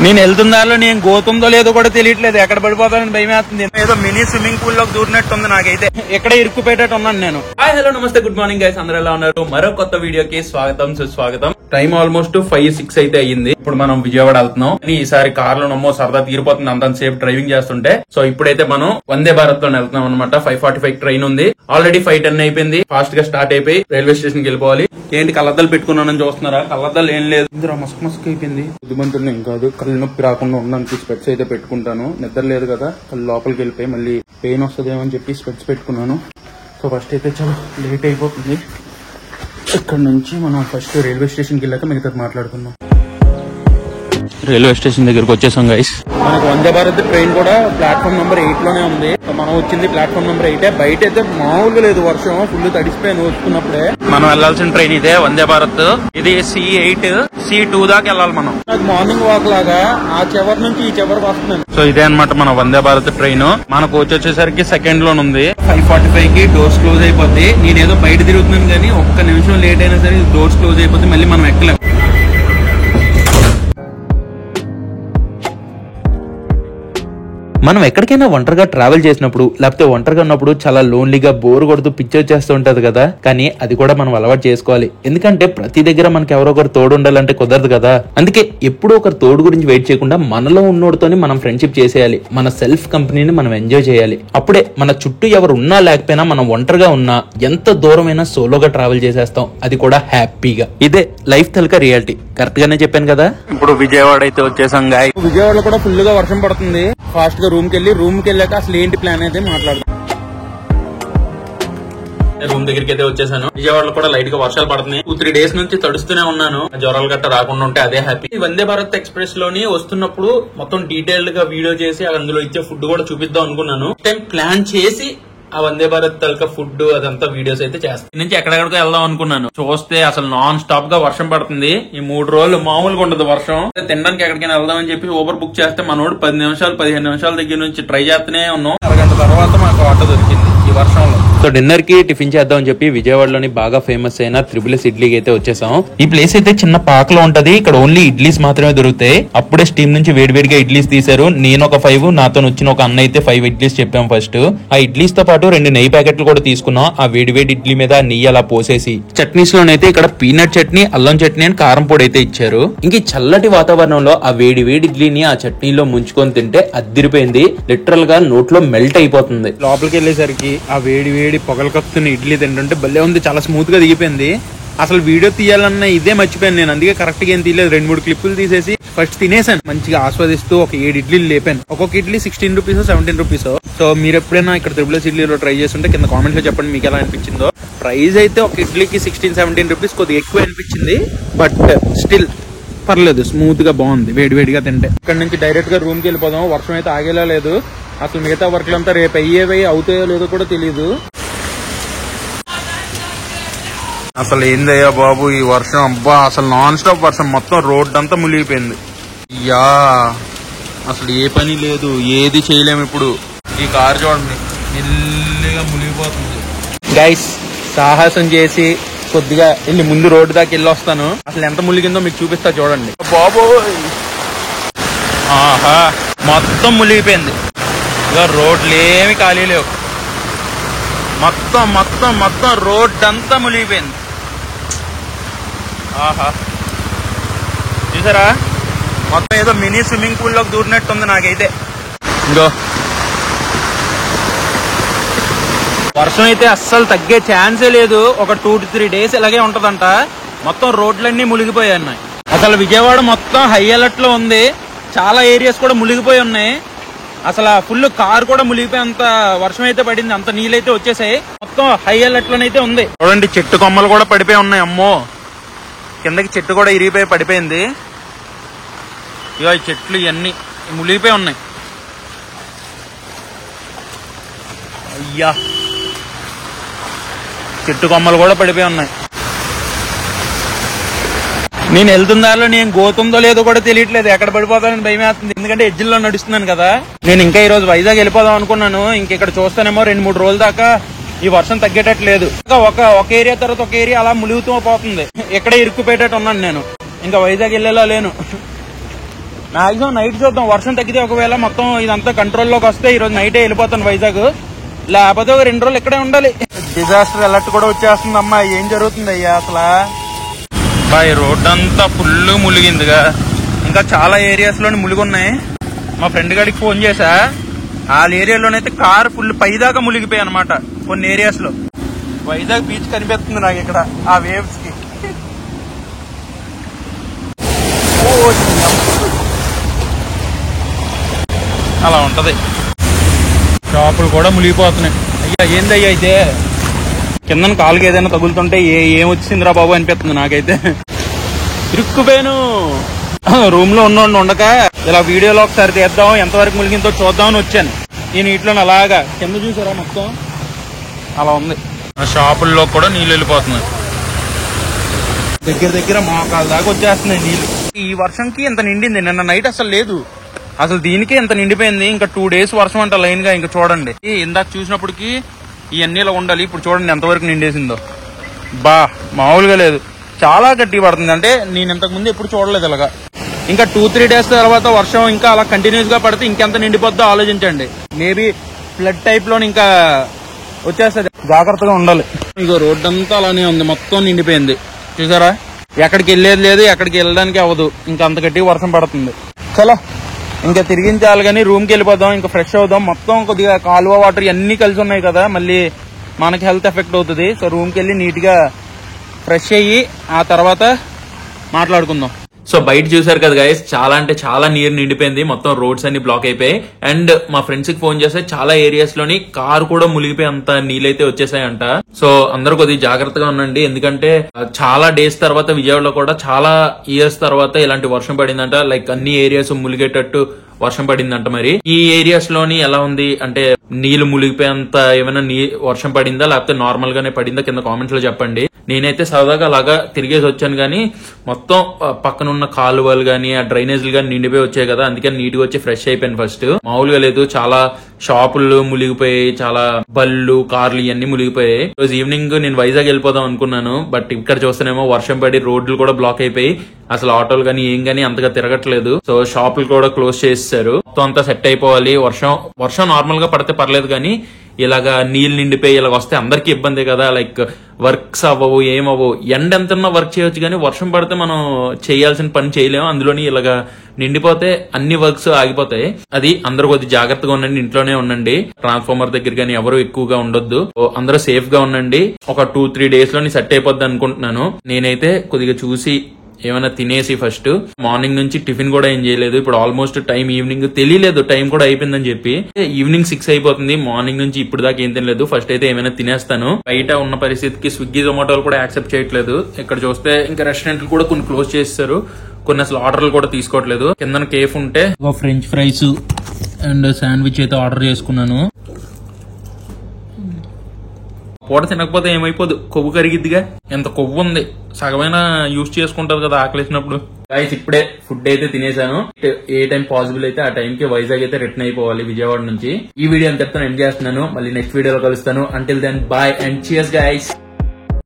నేను వెళ్తుందాలో నేను గోతుందో లేదో కూడా తెలియట్లేదు, ఎక్కడ పడిపోతానని భయం వేస్తుంది. ఏదో మినీ స్విమ్మింగ్ పూల్ లోకి దూరినట్టుంది నాకైతే, ఎక్కడే ఇరుక్కుపోయేటట్టు ఉన్నాను నేను. హాయ్ హలో నమస్తే గుడ్ మార్నింగ్ గైస్, అందరూ ఎలా ఉన్నారు? మరో కొత్త వీడియోకి స్వాగతం సుస్వాగతం. టైం ఆల్మోస్ట్ 5-6 అయితే అయ్యింది. ఇప్పుడు మనం విజయవాడ వెళ్తున్నాం. ఈసారి కార్లో నమ్మో సరదా తీరిపోతుంది అంతసేపు డ్రైవింగ్ చేస్తుంటే. సో ఇప్పుడైతే మనం వందే భారత్ లో వెళ్తున్నాం అనమాట. 5:45 ట్రైన్ ఉంది. ఆల్రెడీ 5:10 అయిపోయింది. ఫాస్ట్ గా స్టార్ట్ అయిపోయి రైల్వే స్టేషన్ కి వెళ్ళిపోవాలి. ఏంటి కళ్ళద్దాలు పెట్టుకున్నానని చూస్తున్నారా? కళ్ళద్దాలు ఏం లేదు, ఇందులో మస్క్ అయిపోయింది. బుద్ధిమంతుడు ఏం కాదు, కళ్ళు నొప్పి రాకుండా ఉండడానికి స్పెట్స్ అయితే పెట్టుకుంటాను. నిద్ర లేదు కదా, కళ్ళు లోపలికి వెళ్ళిపోయి మళ్ళీ పెయిన్ వస్తుందేమో అని చెప్పి స్పెట్స్ పెట్టుకున్నాను. సో ఫస్ట్ అయితే చాలా లేట్ అయిపోతుంది. ఇక్కడ నుంచి మనం ఫస్ట్ రైల్వే స్టేషన్ కి వెళ్ళాక మిగతా మాట్లాడుకుందాం. రైల్వే స్టేషన్ దగ్గరకు వచ్చేసాం గైస్. మనకు వందే భారత్ ట్రైన్ కూడా ప్లాట్ఫామ్ నెంబర్ 8 లోనే ఉంది. మనం వచ్చింది ప్లాట్ఫామ్ నెంబర్ 8. బయట అయితే మామూలుగా లేదు, వర్షం ఫుల్ తడిసిపోయాను వస్తున్నప్పుడే. మనం వెళ్లాల్సిన ట్రైన్ ఇదే వందే భారత్. ఇది C8 C2 దాకా వెళ్ళాలి మనం. నాకు మార్నింగ్ వాక్ లాగా ఆ చివరి నుంచి ఈ చివరికి వస్తున్నాను. సో ఇదే అనమాట మన వందే భారత్ ట్రైన్. మన కోచ్ వచ్చేసరికి సెకండ్ లోనే ఉంది. 5:45 కి డోర్స్ క్లోజ్ అయిపోద్ది. నేనేదో బయట తిరుగుతున్నాను కానీ ఒక్క నిమిషం లేట్ అయినా సరే డోర్స్ క్లోజ్ అయిపోతే మళ్ళీ మనం ఎక్కలేం. మనం ఎక్కడికైనా ఒంటరిగా ట్రావెల్ చేసినప్పుడు లేకపోతే ఒంటరిగా ఉన్నప్పుడు చాలా లోన్లీగా బోర్ కొడుతూ పిచ్చి వచ్చేస్తూ ఉంటది కదా. కానీ అది కూడా మనం అలవాటు చేసుకోవాలి. ఎందుకంటే ప్రతి దగ్గర మనకి ఎవరో ఒకరు తోడు ఉండాలంటే కుదరదు కదా. అందుకే ఎప్పుడూ ఒకరు తోడు గురించి వెయిట్ చేయకుండా మనలో ఉన్నోడితోని మనం ఫ్రెండ్షిప్ చేసేయాలి. మన సెల్ఫ్ కంపెనీని మనం ఎంజాయ్ చేయాలి. అప్పుడే మన చుట్టూ ఎవరు ఉన్నా లేకపోయినా మనం ఒంటరిగా ఉన్నా ఎంత దూరమైనా సోలోగా ట్రావెల్ చేసేస్తాం, అది కూడా హ్యాపీగా. ఇదే లైఫ్ తలక రియాలిటీ. కరెక్ట్ గానే చెప్పాను కదా. ఇప్పుడు విజయవాడ అయితే వచ్చేసాం గాయ్. విజయవాడలో కూడా ఫుల్ గా వర్షం పడుతుంది. ఫాస్ట్ గా రూమ్ కి వెళ్ళాక అసలు ఏంటి ప్లాన్ అయితే మాట్లాడదాం. రూమ్ దగ్గరికి అయితే వచ్చేసాను. విజయవాడలో కూడా లైట్ గా వర్షాలు పడుతున్నాయి. 2-3 డేస్ నుంచి తడుస్తూనే ఉన్నాను. జ్వరాలు గట్ట రాకుండా ఉంటే అదే హ్యాపీ. వందే భారత్ ఎక్స్ప్రెస్ లోని వస్తున్నప్పుడు మొత్తం డీటెయిల్డ్ గా వీడియో చేసి అందులో ఇచ్చే ఫుడ్ కూడా చూపిద్దాం అనుకున్నాను. టైం ప్లాన్ చేసి ఆ వందే భారత్ తలక ఫుడ్ అదంతా వీడియోస్ అయితే చేస్తాను. నుంచి ఎక్కడెక్కడికో వెళ్దాం అనుకున్నాను. చూస్తే అసలు నాన్ స్టాప్ గా వర్షం పడుతుంది. ఈ 3 రోజులు మామూలుగా ఉండదు వర్షం. తినడానికి ఎక్కడికైనా వెళ్దాం అని చెప్పి ఊబర్ బుక్ చేస్తే మనోడు 10 నిమిషాలు 15 నిమిషాల దగ్గర నుంచి ట్రై చేస్తూనే ఉన్నాం. అరగంట తర్వాత మాకు ఆటో దొరికింది ఈ వర్షంలో. సో డిన్నర్ కి టిఫిన్ చేద్దాం అని చెప్పి విజయవాడలోని బాగా ఫేమస్ అయిన త్రిబుల్స్ ఇడ్లీకి అయితే వచ్చేసాం. ఈ ప్లేస్ అయితే చిన్న పాకలో ఉంటది. ఇక్కడ ఓన్లీ ఇడ్లీస్ మాత్రమే దొరుకుతాయి. అప్పుడే స్టీమ్ నుంచి వేడివేడిగా ఇడ్లీస్ తీశారు. నేను ఒక 5, నాతో వచ్చిన ఒక అన్న అయితే 5 ఇడ్లీస్ చెప్పాం ఫస్ట్. ఆ ఇడ్లీస్ తో పాటు 2 నెయ్యి ప్యాకెట్లు కూడా తీసుకున్నాం. ఆ వేడివేడి ఇడ్లీ మీద నెయ్యి అలా పోసేసి చట్నీస్ లోనైతే ఇక్కడ పీనట్ చట్నీ, అల్లం చట్నీ అని కారం పొడి అయితే ఇచ్చారు. ఇంక చల్లటి వాతావరణంలో ఆ వేడి ఇడ్లీని ఆ చట్నీలో ముంచుకొని తింటే అద్దిరిపోయింది. లిటరల్ గా నోట్లో మెల్ట్ అయిపోతుంది. లోపలికి వెళ్ళేసరికి ఆ వేడి పొగలు కప్పుతున్న ఇడ్లీ తింటుంటే భలే ఉంది. చాలా స్మూత్ గా దిగిపోయింది. అసలు వీడియో తీయాలన్న ఇదే మర్చిపోయాను నేను. అందుకే కరెక్ట్ గా ఏం తీయలేదు. 2-3 క్లిప్పులు తీసేసి ఫస్ట్ తినేసాను. మంచిగా ఆస్వాదిస్తూ ఒక 7 ఇడ్లీలు లేపాను. ఒక్కొక్క ఇడ్లీ 16 రూపీస్ 17 రూపీస్. సో మీరు ఎప్పుడైనా ఇక్కడ త్రిబుల్స్ ఇడ్లీలో ట్రై చేస్తుంటే కింద కామెంట్ లో చెప్పండి మీకు ఎలా అనిపించిందో. ప్రైస్ అయితే ఒక ఇడ్లీకి 16-17 రూపీస్ కొద్దిగా ఎక్కువ అనిపించింది. బట్ స్టిల్ పర్లేదు, స్మూత్ గా బాగుంది వేడివేడిగా తింటే. ఇక్కడ నుంచి డైరెక్ట్ గా రూమ్ కి వెళ్ళిపోదాం. వర్షం అయితే ఆగేలా లేదు. అసలు మిగతా వర్క్లు అంతా రేపు అయ్యేవి అవుతాయో లేదో కూడా తెలియదు. అసలు ఏందయ్యా బాబు ఈ వర్షం, అబ్బా అసలు నాన్ స్టాప్ వర్షం. మొత్తం రోడ్ అంతా మునిగిపోయింది. యా అసలు ఏ పని లేదు, ఏది చేయలేము. ఇప్పుడు ఈ కార్ చూడండి మెల్లిగా మునిగిపోతుంది. గైస్ సాహసం చేసి కొద్దిగా వెళ్ళి ముందు రోడ్డు దాకా వెళ్ళి వస్తాను. అసలు ఎంత మునిగిందో మీకు చూపిస్తా చూడండి. బాబోయ్ ఆహా మొత్తం మునిగిపోయింది. ఇక రోడ్లు ఏమి ఖాళీ లేవు. మొత్తం రోడ్ అంతా మునిగిపోయింది. ఆహా చూసారా, మొత్తం ఏదో మినీ స్విమ్మింగ్ పూల్ లోకి దూరినట్టుంది నాకైతే. ఇంకో వర్షం అయితే అస్సలు తగ్గే ఛాన్సే లేదు. ఒక 2-3 డేస్ ఇలాగే ఉంటదంట. మొత్తం రోడ్లన్నీ మునిగిపోయాయి. అసలు విజయవాడ మొత్తం హై అలర్ట్ లో ఉంది. చాలా ఏరియాస్ కూడా మునిగిపోయి ఉన్నాయి. అసలు ఫుల్ కార్ కూడా మునిగిపోయేంత వర్షం అయితే పడింది. అంత నీళ్ళైతే వచ్చేసాయి. మొత్తం హై అలర్ట్ లోనైతే ఉంది. చూడండి చెట్టు కొమ్మలు కూడా పడిపోయి ఉన్నాయి. అమ్మో కిందకి చెట్టు కూడా ఇరిగిపోయి పడిపోయింది. ఇక ఈ చెట్లు ఇవన్నీ మునిగిపోయి ఉన్నాయి. అయ్యా చెట్టు కొమ్మలు కూడా పడిపోయి ఉన్నాయి. నేను వెళ్తుందాలో నేను గోతుందో లేదో కూడా తెలియట్లేదు, ఎక్కడ పడిపోతానని భయం వేస్తుంది. ఎందుకంటే ఎడ్జిల్లో నడుస్తున్నాను కదా. నేను ఇంకా ఈ రోజు వైజాగ్ వెళ్ళిపోదాం అనుకున్నాను. ఇంకెక్కడ చూస్తానేమో 2-3 రోజుల దాకా ఈ వర్షం తగ్గేటట్లేదు. ఒక ఏరియా తర్వాత ఒక ఏరియా అలా ములుగుతూ పోతుంది. ఎక్కడే ఇరుక్కుపోయేటట్టు ఉన్నాను నేను. ఇంకా వైజాగ్ వెళ్ళేలా లేను. మాక్సిమం నైట్ చూద్దాం, వర్షం తగ్గితే ఒకవేళ మొత్తం ఇదంతా కంట్రోల్లోకి వస్తే ఈ రోజు నైటే వెళ్ళిపోతాను వైజాగ్, లేకపోతే ఒక 2 రోజులు ఇక్కడే ఉండాలి. డిజాస్టర్ అలర్ట్ కూడా వచ్చేస్తుంది. అమ్మా ఏం జరుగుతుంది అయ్యా అసలు? బాయ్ రోడ్ అంతా ఫుల్ ములిగిందిగా, ఇంకా చాలా ఏరియాస్ లోని ములిగున్నాయి. మా ఫ్రెండ్ గారికి ఫోన్ చేశా, వాళ్ళ ఏరియాలోనైతే కార్ ఫుల్ పైదాకా ములిగిపోయాయి అనమాట కొన్ని ఏరియాస్ లో. వైజాగ్ బీచ్ కనిపిస్తుంది నాకు ఇక్కడ ఆ వేవ్స్ కి. అలా ఉంటది, షాపులు కూడా మునిగిపోతున్నాయి. అయ్యా ఏందయ్యా అయితే కింద కాలుకి ఏదైనా తగులుతుంటే ఏమొచ్చిందిరా బాబు అనిపిస్తుంది నాకైతే. ఇరుక్కుపోయాను. రూమ్ లో ఉండక ఇలా వీడియోలో ఒకసారి తీద్దాం, ఎంతవరకు మునిగిందో చూద్దామని వచ్చాను. ఈ నీటిలో అలాగా కింద చూసారా మొత్తం అలా ఉంది. ఆ షాపుల్లో కూడా నీళ్ళు వెళ్ళిపోతున్నాయి, దగ్గర మోకాళ్ళ దాకా వచ్చేస్తున్నాయి నీళ్లు. ఈ వర్షంకి ఇంత నిండింది, నిన్న నైట్ అసలు లేదు, అసలు దీనికే ఇంత నిండిపోయింది. ఇంకా 2 days వర్షం అంట లైన్ గా. ఇంకా చూడండి, ఇందాక చూసినప్పటికి ఇవన్నీ ఇలా ఉండాలి, ఇప్పుడు చూడండి ఎంతవరకు నిండేసిందో. బా మామూలుగా లేదు, చాలా గట్టి పడుతుంది. అంటే నేను ఇంతకు ముందు ఎప్పుడు చూడలేదు ఇలాగా. ఇంకా 2-3 days తర్వాత వర్షం ఇంకా అలా కంటిన్యూస్ గా పడితే ఇంకెంత నిండిపోద్దో ఆలోచించండి. మేబీ ఫ్లడ్ టైప్ లో ఇంకా వచ్చేస్తుంది, జాగ్రత్తగా ఉండాలి. ఇగో రోడ్డు అంతా అలానే ఉంది, మొత్తం నిండిపోయింది చూసారా. ఎక్కడికి వెళ్ళేది లేదు, ఎక్కడికి వెళ్ళడానికి అవ్వదు, ఇంకా అంత గట్టిగా వర్షం పడుతుంది. చలో ఇంకా తిరిగించాలి కానీ రూమ్కి వెళ్ళిపోదాం, ఇంకా ఫ్రెష్ అవుదాం. మొత్తం కొద్దిగా కాలువ వాటర్ అన్ని కలిసి ఉన్నాయి కదా, మళ్ళీ మనకి హెల్త్ ఎఫెక్ట్ అవుతుంది. సో రూమ్కి వెళ్ళి నీట్ గా ఫ్రెష్ అయ్యి ఆ తర్వాత మాట్లాడుకుందాం. సో బయట చూసారు కదా గైస్, చాలా అంటే చాలా నీరు నిండిపోయింది, మొత్తం రోడ్స్ అన్ని బ్లాక్ అయిపోయాయి. అండ్ మా ఫ్రెండ్స్ కి ఫోన్ చేస్తే చాలా ఏరియాస్ లోని కారు కూడా మునిగిపోయి అంత నీళ్ళైతే వచ్చేసాయంట. సో అందరూ కొద్దిగా జాగ్రత్తగా ఉండండి, ఎందుకంటే చాలా డేస్ తర్వాత విజయవాడలో కూడా చాలా ఇయర్స్ తర్వాత ఇలాంటి వర్షం పడిందంట. లైక్ అన్ని ఏరియాస్ మునిగేటట్టు వర్షం పడిందంట. మరి ఈ ఏరియాస్ లోని ఎలా ఉంది అంటే నీళ్లు మునిగిపోయేంత ఏమైనా వర్షం పడిందా లేకపోతే నార్మల్ గానే పడిందా కింద కామెంట్స్ లో చెప్పండి. నేనైతే సరదాగా అలాగా తిరిగేసి వచ్చాను కానీ మొత్తం పక్కన ఉన్న కాలువలు గానీ ఆ డ్రైనేజ్లు గానీ నిండిపోయి వచ్చాయి కదా, అందుకని నీట్ గా వచ్చి ఫ్రెష్ అయిపోయాను. ఫస్ట్ మామూలుగా లేదు, చాలా షాపులు మునిగిపోయాయి, చాలా బళ్ళు కార్లు ఇవన్నీ మునిగిపోయాయి. రోజు ఈవినింగ్ నేను వైజాగ్ వెళ్ళిపోదాం అనుకున్నాను, బట్ ఇక్కడ చూస్తేనేమో వర్షం పడి రోడ్లు కూడా బ్లాక్ అయిపోయి అసలు ఆటోలు గానీ ఏం గానీ అంతగా తిరగట్లేదు. సో షాపులు కూడా క్లోజ్ చేసేసారు. మొత్తం అంతా సెట్ అయిపోవాలి. వర్షం నార్మల్ గా పడితే పర్లేదు కానీ ఇలాగా నీళ్ళు నిండిపోయి ఇలాగ వస్తే అందరికీ ఇబ్బంది కదా. లైక్ వర్క్స్ అవ్వవు, ఏమవ్వవు. ఎండ ఎంతన్నా వర్క్ చేయొచ్చు కానీ వర్షం పడితే మనం చేయాల్సిన పని చేయలేము. అందులోని ఇలాగా నిండిపోతే అన్ని వర్క్స్ ఆగిపోతాయి. అది అందరూ కొద్దిగా జాగ్రత్తగా ఉండండి, ఇంట్లోనే ఉండండి. ట్రాన్స్ఫార్మర్ దగ్గర కానీ ఎవరు ఎక్కువగా ఉండొద్దు. అందరూ సేఫ్ గా ఉండండి. ఒక 2-3 days లోని సెట్ అయిపోద్ది అనుకుంటున్నాను. నేనైతే కొద్దిగా చూసి ఏమైనా తినేసి ఫస్ట్ మార్నింగ్ నుంచి టిఫిన్ కూడా ఏం చేయలేదు. ఇప్పుడు ఆల్మోస్ట్ టైం ఈవినింగ్ తెలియలేదు, టైం కూడా అయిపోయిందని చెప్పి ఈవినింగ్ 6 అయిపోతుంది. మార్నింగ్ నుంచి ఇప్పుడు దాకా ఏం తినలేదు. ఫస్ట్ అయితే ఏమైనా తినేస్తాను. బయట ఉన్న పరిస్థితికి స్విగ్గీ జొమాటోలు కూడా యాక్సెప్ట్ చేయట్లేదు. ఇక్కడ చూస్తే ఇంకా రెస్టారెంట్లు కూడా కొన్ని క్లోజ్ చేస్తారు, కొన్ని అసలు ఆర్డర్లు కూడా తీసుకోవట్లేదు. కింద కేఫ్ ఉంటే ఫ్రెంచ్ ఫ్రైస్ అండ్ శాండ్విచ్ అయితే ఆర్డర్ చేసుకున్నాను. పూట తినకపోతే ఏమైపోదు, కొవ్వు కరిగిద్దిగా. ఎంత కొవ్వు ఉంది, సగమైనా యూజ్ చేసుకుంటారు కదా ఆకలిసినప్పుడు. గైస్ ఇప్పుడే ఫుడ్ అయితే తినేసాను. ఏ టైం పాసిబుల్ అయితే ఆ టైంకి వైజాగ్ అయితే రిటర్న్ అయిపోవాలి విజయవాడ నుంచి. ఈ వీడియో అంతటితో ఎండ్ చేస్తున్నాను. మళ్ళీ నెక్స్ట్ వీడియోలో కలుస్తాను. Until then bye and cheers guys.